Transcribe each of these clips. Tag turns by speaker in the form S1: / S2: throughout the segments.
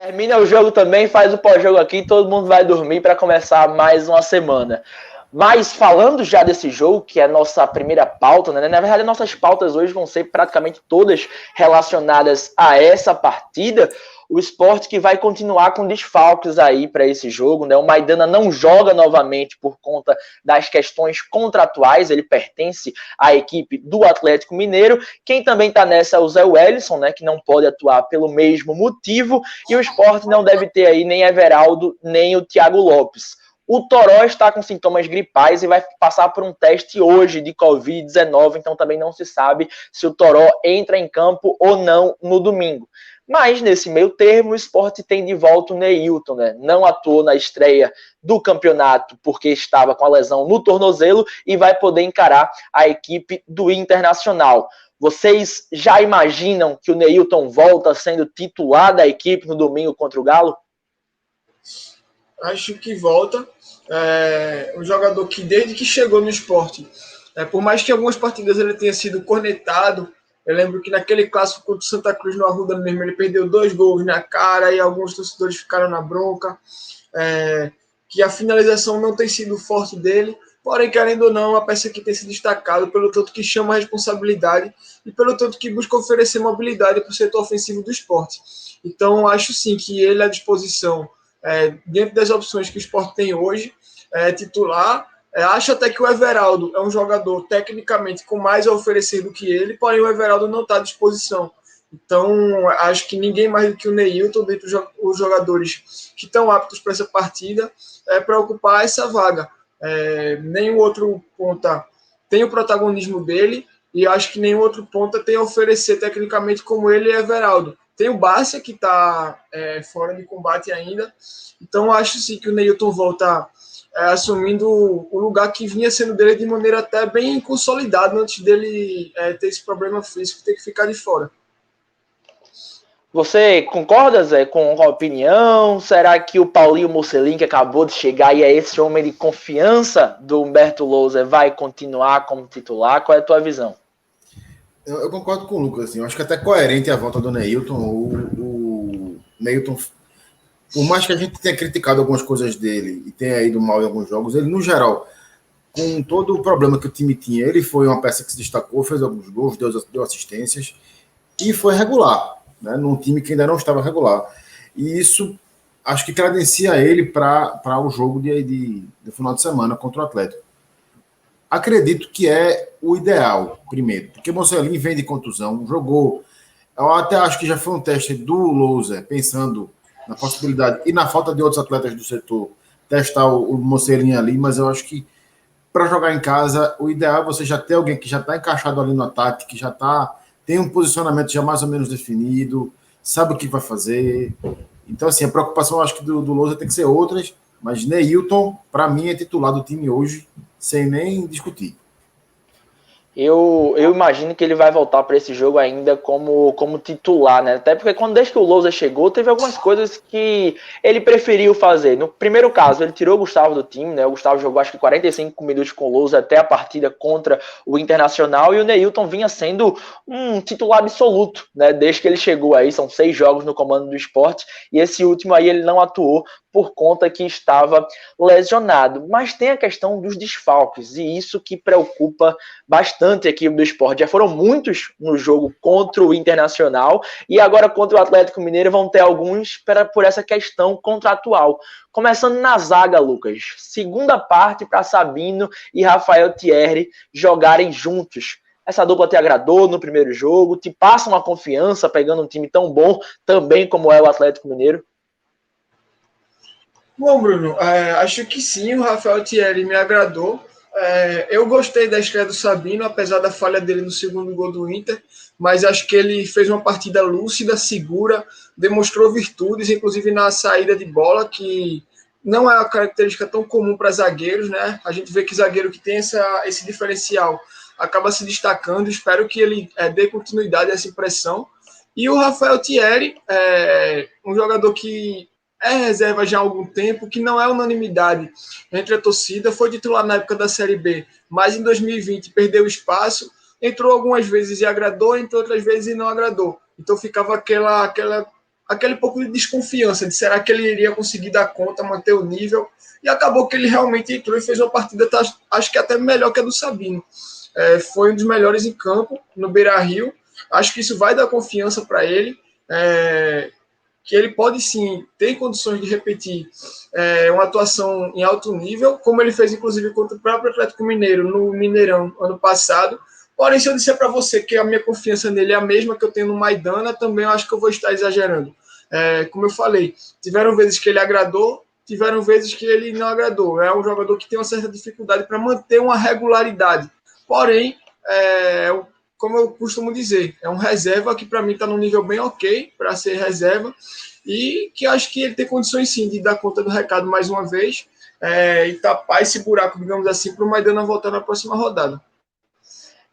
S1: Termina o jogo também, faz o pós-jogo aqui, todo mundo vai dormir para começar mais uma semana. Mas falando já desse jogo, que é a nossa primeira pauta, né? Na verdade, nossas pautas hoje vão ser praticamente todas relacionadas a essa partida. O Sport que vai continuar com desfalques aí para esse jogo, né? O Maidana não joga novamente por conta das questões contratuais, ele pertence à equipe do Atlético Mineiro. Quem também está nessa é o Zé Wellison, né? Que não pode atuar pelo mesmo motivo. E o Sport não deve ter aí nem Everaldo, nem o Thiago Lopes. O Toró está com sintomas gripais e vai passar por um teste hoje de Covid-19, então também não se sabe se o Toró entra em campo ou não no domingo. Mas nesse meio termo, o Sport tem de volta o Neilton, né? Não atuou na estreia do campeonato porque estava com a lesão no tornozelo e vai poder encarar a equipe do Internacional. Vocês já imaginam que o Neilton volta sendo titular da equipe no domingo contra o Galo?
S2: Acho que volta. Um jogador que desde que chegou no esporte, por mais que algumas partidas ele tenha sido cornetado, eu lembro que naquele clássico contra o Santa Cruz no Arruda mesmo, ele perdeu 2 gols na cara e alguns torcedores ficaram na bronca, que a finalização não tem sido forte dele, porém, querendo ou não, é uma peça que tem se destacado pelo tanto que chama a responsabilidade e pelo tanto que busca oferecer mobilidade para o setor ofensivo do esporte. Então, acho sim que ele à disposição, dentro das opções que o Sport tem hoje, titular. Acho até que o Everaldo é um jogador tecnicamente com mais a oferecer do que ele, porém o Everaldo não está à disposição. Então, acho que ninguém mais do que o Neilton, dentre os jogadores que estão aptos para essa partida, para ocupar essa vaga. Nenhum outro ponta tem o protagonismo dele, e acho que nenhum outro ponta tem a oferecer tecnicamente como ele e Everaldo. Tem o Bárcia, que está fora de combate ainda. Então, acho sim que o Neilton volta assumindo o lugar que vinha sendo dele de maneira até bem consolidada antes dele ter esse problema físico e ter que ficar de fora.
S1: Você concorda, Zé, com a opinião? Será que o Paulinho Mocelin, que acabou de chegar e é esse homem de confiança do Humberto Lousa, vai continuar como titular? Qual é a tua visão?
S3: Eu concordo com o Lucas. Assim, eu acho que até coerente a volta do Neilton. O Neilton, por mais que a gente tenha criticado algumas coisas dele e tenha ido mal em alguns jogos, ele, no geral, com todo o problema que o time tinha, ele foi uma peça que se destacou, fez alguns gols, deu assistências e foi regular, né, num time que ainda não estava regular. E isso acho que credencia ele para o jogo de final de semana contra o Atlético. Acredito que é o ideal, primeiro, porque Mocelin vem de contusão, jogou. Eu até acho que já foi um teste do Lousa, pensando na possibilidade e na falta de outros atletas do setor, testar o Mocelin ali, mas eu acho que para jogar em casa, o ideal é você já ter alguém que já está encaixado ali no ataque, que já tem um posicionamento já mais ou menos definido, sabe o que vai fazer. Então, assim, a preocupação eu acho que do Lousa tem que ser outras, mas Neilton, para mim, é titular do time hoje, sem nem discutir.
S1: Eu imagino que ele vai voltar para esse jogo ainda como titular, né? Até porque desde que o Lousa chegou, teve algumas coisas que ele preferiu fazer. No primeiro caso, ele tirou o Gustavo do time, né? O Gustavo jogou acho que 45 minutos com o Lousa até a partida contra o Internacional e o Neilton vinha sendo um titular absoluto, né? Desde que ele chegou aí, são 6 jogos no comando do esporte e esse último aí ele não atuou por conta que estava lesionado. Mas tem a questão dos desfalques e isso que preocupa bastante a equipe do Sport. Já foram muitos no jogo contra o Internacional e agora contra o Atlético Mineiro vão ter alguns por essa questão contratual. Começando na zaga, Lucas. Segunda parte para Sabino e Rafael Thierry jogarem juntos. Essa dupla te agradou no primeiro jogo? Te passa uma confiança pegando um time tão bom também como é o Atlético Mineiro?
S2: Bom, Bruno, acho que sim, o Rafael Thierry me agradou. Eu gostei da estreia do Sabino, apesar da falha dele no segundo gol do Inter, mas acho que ele fez uma partida lúcida, segura, demonstrou virtudes, inclusive na saída de bola, que não é uma característica tão comum para zagueiros, né? A gente vê que zagueiro que tem esse diferencial acaba se destacando. Espero que ele dê continuidade a essa impressão. E o Rafael Thierry, um jogador que reserva já há algum tempo, que não é unanimidade entre a torcida, foi titular na época da Série B, mas em 2020 perdeu espaço, entrou algumas vezes e agradou, entrou outras vezes e não agradou. Então ficava aquele pouco de desconfiança, de será que ele iria conseguir dar conta, manter o nível, e acabou que ele realmente entrou e fez uma partida, acho que até melhor que a do Sabino. Foi um dos melhores em campo, no Beira-Rio, acho que isso vai dar confiança para ele, que ele pode sim ter condições de repetir uma atuação em alto nível, como ele fez inclusive contra o próprio Atlético Mineiro no Mineirão ano passado. Porém, se eu disser para você que a minha confiança nele é a mesma que eu tenho no Maidana, também eu acho que eu vou estar exagerando. Como eu falei, tiveram vezes que ele agradou, tiveram vezes que ele não agradou. É um jogador que tem uma certa dificuldade para manter uma regularidade. Porém, como eu costumo dizer, é um reserva que para mim está num nível bem ok para ser reserva e que acho que ele tem condições sim de dar conta do recado mais uma vez e tapar esse buraco, digamos assim, para o Maidana voltar na próxima rodada.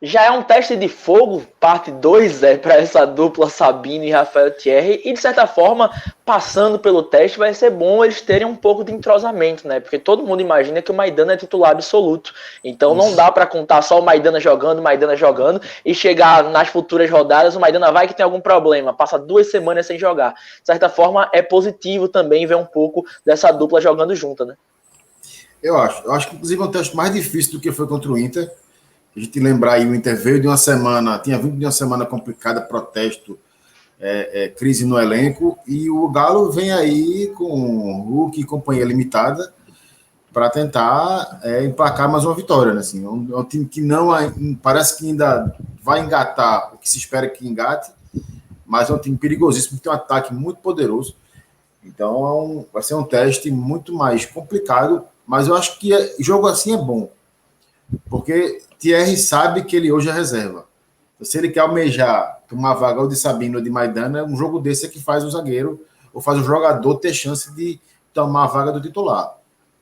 S1: Já é um teste de fogo, parte 2, para essa dupla Sabino e Rafael Thierry, e de certa forma, passando pelo teste, vai ser bom eles terem um pouco de entrosamento, né? Porque todo mundo imagina que o Maidana é titular absoluto, então não dá para contar só o Maidana jogando, e chegar nas futuras rodadas, o Maidana vai que tem algum problema, passa 2 semanas sem jogar. De certa forma, é positivo também ver um pouco dessa dupla jogando junta, né?
S3: Eu acho que inclusive é um teste mais difícil do que foi contra o Inter. A gente lembrar aí, o Inter veio de uma semana, tinha vindo de uma semana complicada, protesto, crise no elenco, e o Galo vem aí com Hulk e companhia limitada para tentar emplacar mais uma vitória, né? Assim, é um time que não parece que ainda vai engatar o que se espera que engate, mas é um time perigosíssimo, que tem um ataque muito poderoso. Então vai ser um teste muito mais complicado, mas eu acho que jogo assim é bom, porque Thierry sabe que ele hoje é reserva. Então, se ele quer almejar tomar vaga ou de Sabino ou de Maidana, um jogo desse é que faz o zagueiro ou faz o jogador ter chance de tomar a vaga do titular.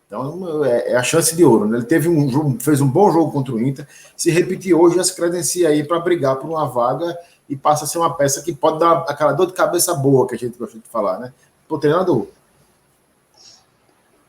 S3: Então é a chance de ouro, né? Ele fez um bom jogo contra o Inter. Se repetir hoje, já se credencia aí para brigar por uma vaga e passa a ser uma peça que pode dar aquela dor de cabeça boa que a gente gosta de falar, né? Pro treinador.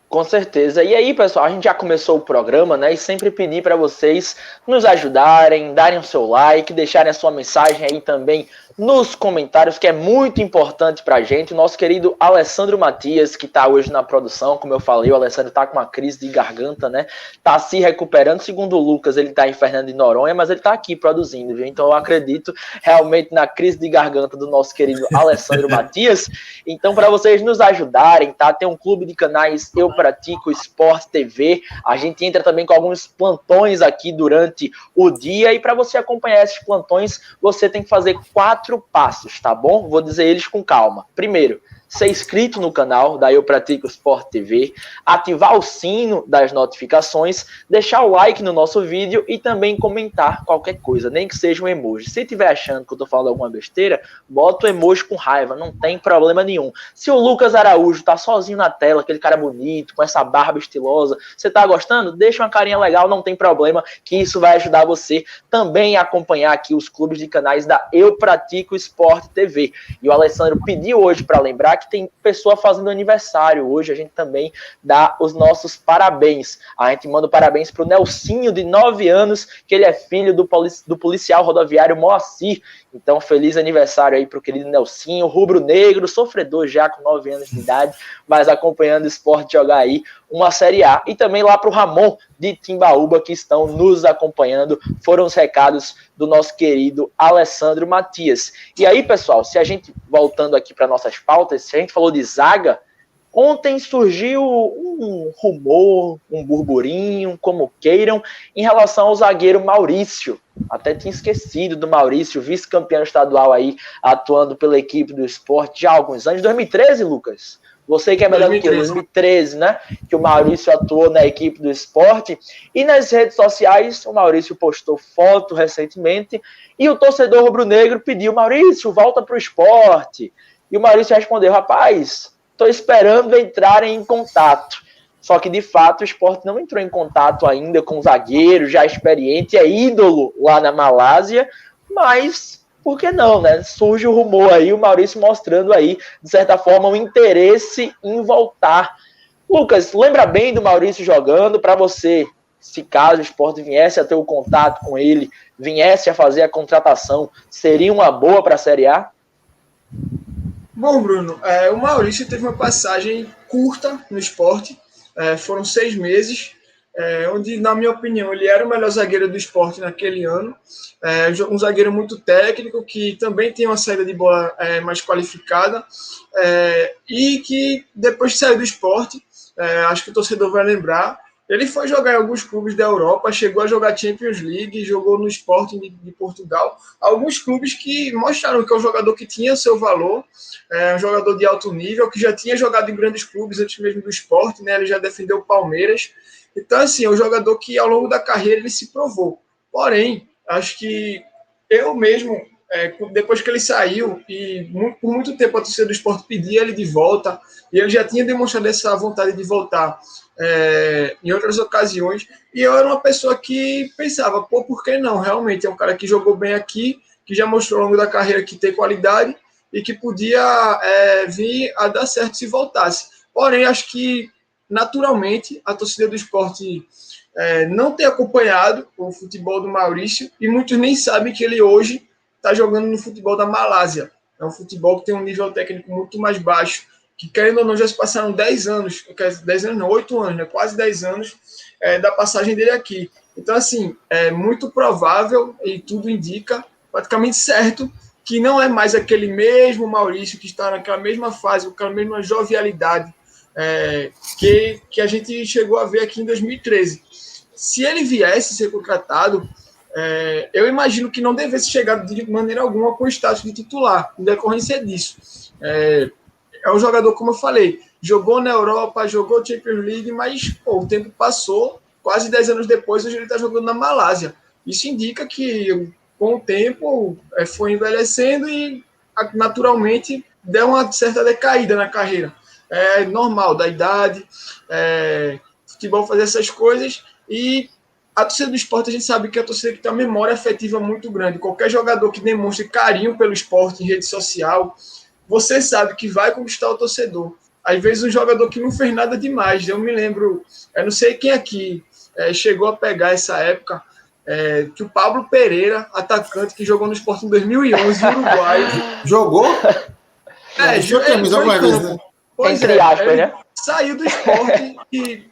S1: Com certeza. E aí, pessoal, a gente já começou o programa, né? E sempre pedir para vocês nos ajudarem, darem o seu like, deixarem a sua mensagem aí também nos comentários, que é muito importante pra gente. O nosso querido Alessandro Matias, que tá hoje na produção, como eu falei, o Alessandro tá com uma crise de garganta, né? Tá se recuperando. Segundo o Lucas, ele tá em Fernando de Noronha, mas ele tá aqui produzindo, viu? Então eu acredito realmente na crise de garganta do nosso querido Alessandro Matias. Então, para vocês nos ajudarem, tá? Tem um clube de canais Eu Pratico Esporte TV. A gente entra também com alguns plantões aqui durante o dia. E para você acompanhar esses plantões, você tem que fazer 4 passos, tá bom? Vou dizer eles com calma. Primeiro, ser inscrito no canal da Eu Pratico Esporte TV, ativar o sino das notificações, deixar o like no nosso vídeo e também comentar qualquer coisa, nem que seja um emoji. Se estiver achando que eu tô falando alguma besteira, bota o emoji com raiva, não tem problema nenhum. Se o Lucas Araújo tá sozinho na tela, aquele cara bonito, com essa barba estilosa, você tá gostando? Deixa uma carinha legal, não tem problema, que isso vai ajudar você também a acompanhar aqui os clubes de canais da Eu Pratico Esporte TV. E o Alessandro pediu hoje para lembrar que tem pessoa fazendo aniversário hoje, a gente também dá os nossos parabéns. A gente manda parabéns para o Nelsinho, de 9 anos, que ele é filho do policial rodoviário Moacir. Então, feliz aniversário aí para o querido Nelsinho, rubro-negro, sofredor já com 9 anos de idade, mas acompanhando o esporte jogar aí uma Série A. E também lá para o Ramon, de Timbaúba, que estão nos acompanhando. Foram os recados do nosso querido Alessandro Matias. E aí, pessoal, se a gente, voltando aqui para nossas pautas, se a gente falou de zaga, ontem surgiu um rumor, um burburinho, como queiram, em relação ao zagueiro Maurício. Até tinha esquecido do Maurício, vice-campeão estadual aí, atuando pela equipe do Sport já há alguns anos. 2013, Lucas? Você que é melhor do que eu, 2013, né? Que o Maurício atuou na equipe do Sport. E nas redes sociais, o Maurício postou foto recentemente e o torcedor rubro-negro pediu: Maurício, volta pro Sport. E o Maurício respondeu: rapaz, estou esperando entrarem em contato. Só que, de fato, o Sport não entrou em contato ainda com o zagueiro, já experiente, é ídolo lá na Malásia, mas por que não, né? Surge o rumor aí, o Maurício mostrando aí, de certa forma, um interesse em voltar. Lucas, lembra bem do Maurício jogando? Para você, se caso o Sport viesse a ter o contato com ele, viesse a fazer a contratação, seria uma boa para a Série A?
S2: Bom, Bruno, o Maurício teve uma passagem curta no Sport, foram 6 meses, onde, na minha opinião, ele era o melhor zagueiro do Sport naquele ano, um zagueiro muito técnico, que também tem uma saída de bola mais qualificada, e que depois que saiu do Sport, acho que o torcedor vai lembrar, ele foi jogar em alguns clubes da Europa, chegou a jogar Champions League, jogou no Sporting de Portugal, alguns clubes que mostraram que é um jogador que tinha seu valor, um jogador de alto nível, que já tinha jogado em grandes clubes antes mesmo do Sport, né? Ele já defendeu o Palmeiras. Então, assim, é um jogador que ao longo da carreira ele se provou. Porém, acho que eu mesmo, depois que ele saiu, e por muito tempo a torcida do Sport pedia ele de volta, e ele já tinha demonstrado essa vontade de voltar em outras ocasiões, e eu era uma pessoa que pensava, pô, por que não? Realmente é um cara que jogou bem aqui, que já mostrou ao longo da carreira que tem qualidade, e que podia vir a dar certo se voltasse. Porém, acho que, naturalmente, a torcida do Sport não tem acompanhado o futebol do Maurício, e muitos nem sabem que ele hoje está jogando no futebol da Malásia. É um futebol que tem um nível técnico muito mais baixo, que, querendo ou não, já se passaram 10 anos, 10 anos não, 8 anos, né? Quase 10 anos da passagem dele aqui. Então, assim, é muito provável, e tudo indica, praticamente certo, que não é mais aquele mesmo Maurício que está naquela mesma fase, com aquela mesma jovialidade que a gente chegou a ver aqui em 2013. Se ele viesse ser contratado, eu imagino que não devesse chegar de maneira alguma com o status de titular, em decorrência disso. É um jogador, como eu falei, jogou na Europa, jogou Champions League, mas o tempo passou, quase 10 anos depois, hoje ele está jogando na Malásia. Isso indica que, com o tempo, foi envelhecendo e, naturalmente, deu uma certa decaída na carreira. É normal, da idade, futebol fazer essas coisas, e a torcida do esporte, a gente sabe que é a torcida que tem uma memória afetiva muito grande. Qualquer jogador que demonstre carinho pelo esporte em rede social, você sabe que vai conquistar o torcedor. Às vezes um jogador que não fez nada demais. Eu me lembro, eu não sei quem aqui chegou a pegar essa época, que o Pablo Pereira, atacante, que jogou no Sport em 2011, Uruguai.
S3: Jogou?
S2: Deixou
S3: camisa alguma vez, né?
S1: Entre aspas, né?
S2: Saiu do Sport e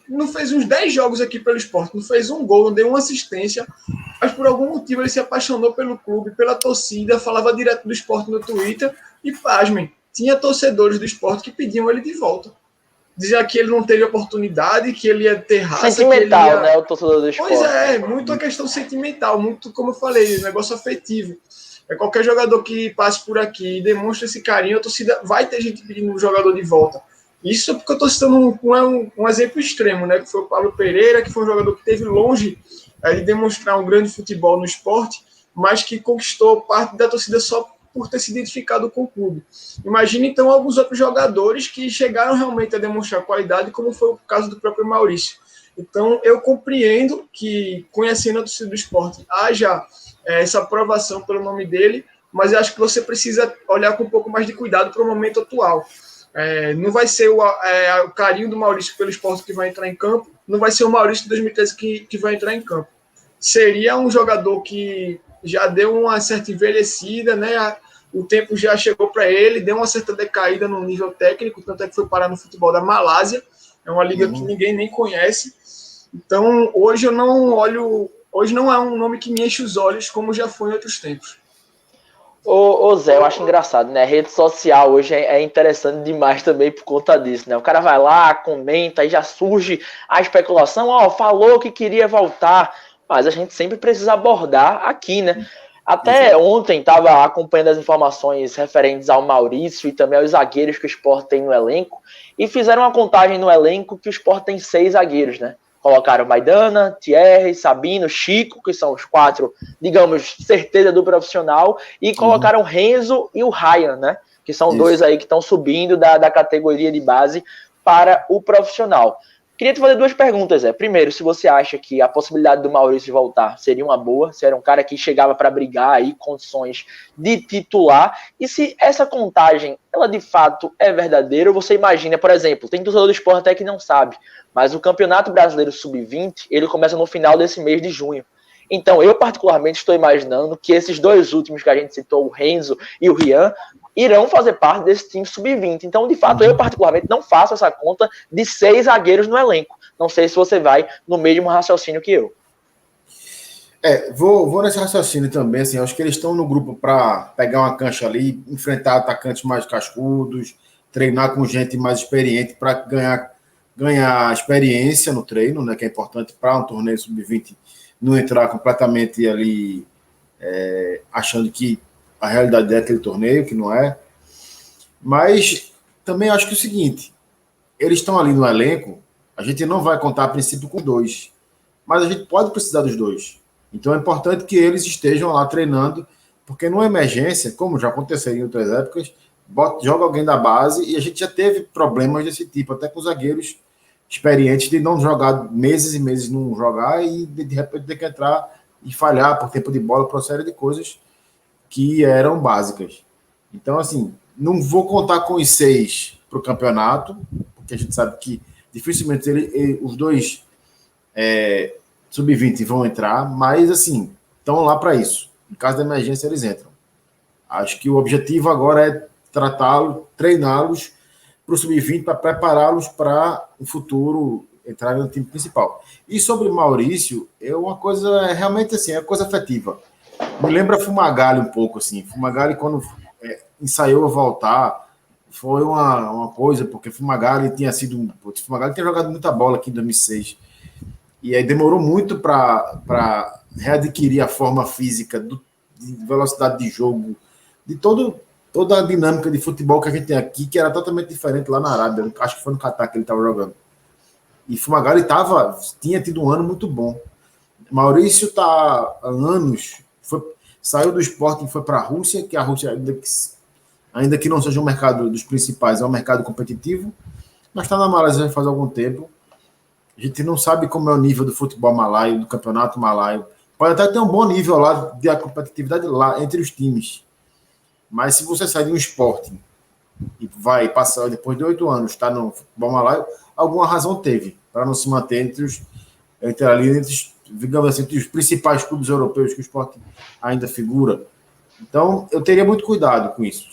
S2: não fez uns 10 jogos aqui pelo Sport, não fez um gol, não deu uma assistência, mas por algum motivo ele se apaixonou pelo clube, pela torcida, falava direto do Sport no Twitter e, pasmem, tinha torcedores do Sport que pediam ele de volta. Dizia que ele não teve oportunidade, que ele ia ter raça.
S1: Sentimental, né? O torcedor do Sport.
S2: Pois é, muito a questão sentimental, muito, como eu falei, negócio afetivo. Qualquer jogador que passe por aqui e demonstre esse carinho, a torcida vai ter gente pedindo um jogador de volta. Isso porque eu estou citando um exemplo extremo, né? Que foi o Pablo Pereira, que foi um jogador que esteve longe de demonstrar um grande futebol no esporte, mas que conquistou parte da torcida só por ter se identificado com o clube. Imagina, então, alguns outros jogadores que chegaram realmente a demonstrar qualidade, como foi o caso do próprio Maurício. Então, eu compreendo que, conhecendo a torcida do esporte, haja essa aprovação pelo nome dele, mas eu acho que você precisa olhar com um pouco mais de cuidado para o momento atual. Não vai ser o carinho do Maurício pelo esporte que vai entrar em campo, não vai ser o Maurício de 2013 que vai entrar em campo. Seria um jogador que já deu uma certa envelhecida, né? O tempo já chegou para ele, deu uma certa decaída no nível técnico, tanto é que foi parar no futebol da Malásia, é uma liga que ninguém nem conhece. Então, hoje eu não olho, hoje não é um nome que me enche os olhos como já foi em outros tempos.
S1: Ô Zé, eu acho engraçado, né? A rede social hoje é interessante demais também por conta disso, né? O cara vai lá, comenta, aí já surge a especulação, falou que queria voltar, mas a gente sempre precisa abordar aqui, né? Até ontem estava acompanhando as informações referentes ao Maurício e também aos zagueiros que o Sport tem no elenco, e fizeram uma contagem no elenco que o Sport tem 6 zagueiros, né? Colocaram Maidana, Thierry, Sabino, Chico, que são os 4, digamos, certeza do profissional, e colocaram Renzo e o Ryan, né? Que são 2 aí que estão subindo da categoria de base para o profissional. Queria te fazer 2 perguntas, Zé. Primeiro, se você acha que a possibilidade do Maurício voltar seria uma boa, se era um cara que chegava para brigar aí, condições de titular, e se essa contagem, ela de fato é verdadeira, ou você imagina, por exemplo, tem torcedor do Sport até que não sabe, mas o Campeonato Brasileiro Sub-20, ele começa no final desse mês de junho. Então, eu particularmente estou imaginando que esses 2 últimos que a gente citou, o Renzo e o Rian, irão fazer parte desse time sub-20. Então, de fato, eu particularmente não faço essa conta de 6 zagueiros no elenco. Não sei se você vai no mesmo raciocínio que eu.
S3: Vou nesse raciocínio também, assim, acho que eles estão no grupo para pegar uma cancha ali, enfrentar atacantes mais cascudos, treinar com gente mais experiente para ganhar experiência no treino, né, que é importante para um torneio sub-20 não entrar completamente ali achando que a realidade é aquele torneio, que não é. Mas também acho que é o seguinte, eles estão ali no elenco, a gente não vai contar a princípio com 2, mas a gente pode precisar dos 2. Então é importante que eles estejam lá treinando, porque numa emergência, como já aconteceu em outras épocas, joga alguém da base, e a gente já teve problemas desse tipo, até com zagueiros experientes de não jogar meses e meses, não jogar, e de repente ter que entrar e falhar por tempo de bola, por uma série de coisas que eram básicas. Então, assim, não vou contar com os 6 para o campeonato, porque a gente sabe que dificilmente os 2 sub-20 vão entrar, mas, assim, estão lá para isso. Em caso de emergência, eles entram. Acho que o objetivo agora é treiná-los para o sub-20, para prepará-los para o futuro entrarem no time principal. E sobre o Maurício, uma coisa realmente assim, é coisa afetiva. Me lembra Fumagalli um pouco, assim. Fumagalli, quando ensaiou voltar, foi uma coisa, porque Fumagalli tinha jogado muita bola aqui em 2006. E aí demorou muito para readquirir a forma física, de velocidade de jogo, de toda a dinâmica de futebol que a gente tem aqui, que era totalmente diferente lá na Arábia. Acho que foi no Catar que ele estava jogando. E Fumagalli tinha tido um ano muito bom. Maurício está há anos, saiu do Sporting e foi para a Rússia, que a Rússia, ainda que não seja um mercado dos principais, é um mercado competitivo, mas está na Malásia faz algum tempo. A gente não sabe como é o nível do futebol malaio, do campeonato malaio. Pode até ter um bom nível lá de competitividade lá entre os times. Mas se você sai de um Sporting e vai passar depois de 8 anos, está no futebol malaio, alguma razão teve para não se manter entre digamos assim, entre os principais clubes europeus que o Sporting ainda figura. Então, eu teria muito cuidado com isso.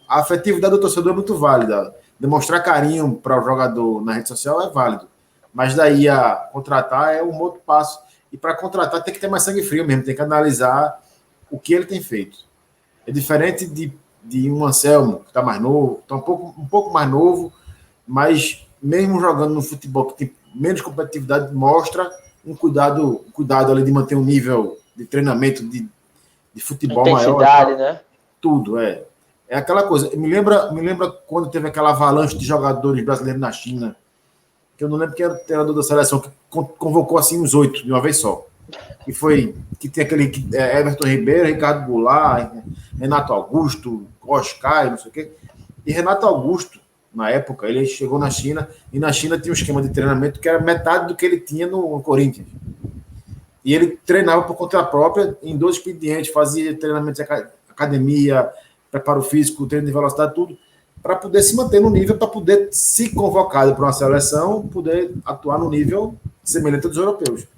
S3: A afetividade do torcedor é muito válida. Demonstrar carinho para o jogador na rede social é válido. Mas daí a contratar é um outro passo. E para contratar tem que ter mais sangue frio mesmo, tem que analisar o que ele tem feito. É diferente de um Anselmo, que está mais novo, está um pouco mais novo, mas mesmo jogando no futebol que tem menos competitividade, mostra um cuidado ali de manter um nível de treinamento de futebol maior.
S1: Intensidade, né?
S3: Tudo, é aquela coisa. Me lembra quando teve aquela avalanche de jogadores brasileiros na China, que eu não lembro quem era o treinador da seleção, que convocou assim uns 8 de uma vez só. Que tem aquele Everton Ribeiro, Ricardo Goulart, Renato Augusto, Oscar, não sei o quê. E Renato Augusto, na época, ele chegou na China, e na China tinha um esquema de treinamento que era metade do que ele tinha no Corinthians. E ele treinava por conta própria, em 2 expedientes, fazia treinamento de academia, preparo físico, treino de velocidade, tudo, para poder se manter no nível, para poder, se convocado para uma seleção, poder atuar no nível semelhante dos europeus.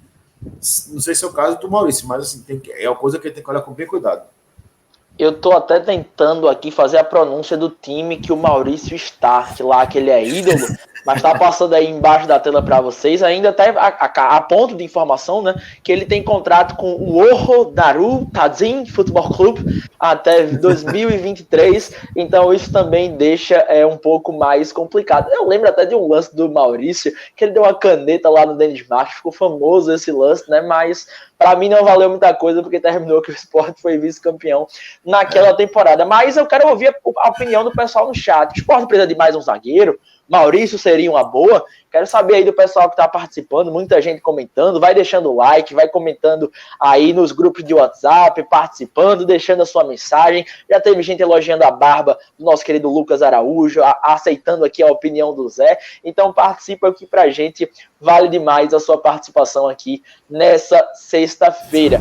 S3: Não sei se é o caso do Maurício, mas assim, é uma coisa que ele tem que olhar com bem cuidado.
S1: Eu tô até tentando aqui fazer a pronúncia do time que o Maurício está, lá que ele é ídolo, mas tá passando aí embaixo da tela para vocês, ainda até a ponto de informação, né, que ele tem contrato com o Ojo Daru Tadzin Futebol Clube até 2023, então isso também deixa um pouco mais complicado. Eu lembro até de um lance do Maurício, que ele deu uma caneta lá no Denis Marques, ficou famoso esse lance, né, mas para mim não valeu muita coisa, porque terminou que o Sport foi vice-campeão naquela temporada. Mas eu quero ouvir a opinião do pessoal no chat. O Sport precisa de mais um zagueiro? Maurício seria uma boa? Quero saber aí do pessoal que está participando, muita gente comentando, vai deixando o like, vai comentando aí nos grupos de WhatsApp, participando, deixando a sua mensagem. Já teve gente elogiando a barba do nosso querido Lucas Araújo, aceitando aqui a opinião do Zé. Então participa aqui pra gente, vale demais a sua participação aqui nessa sexta-feira.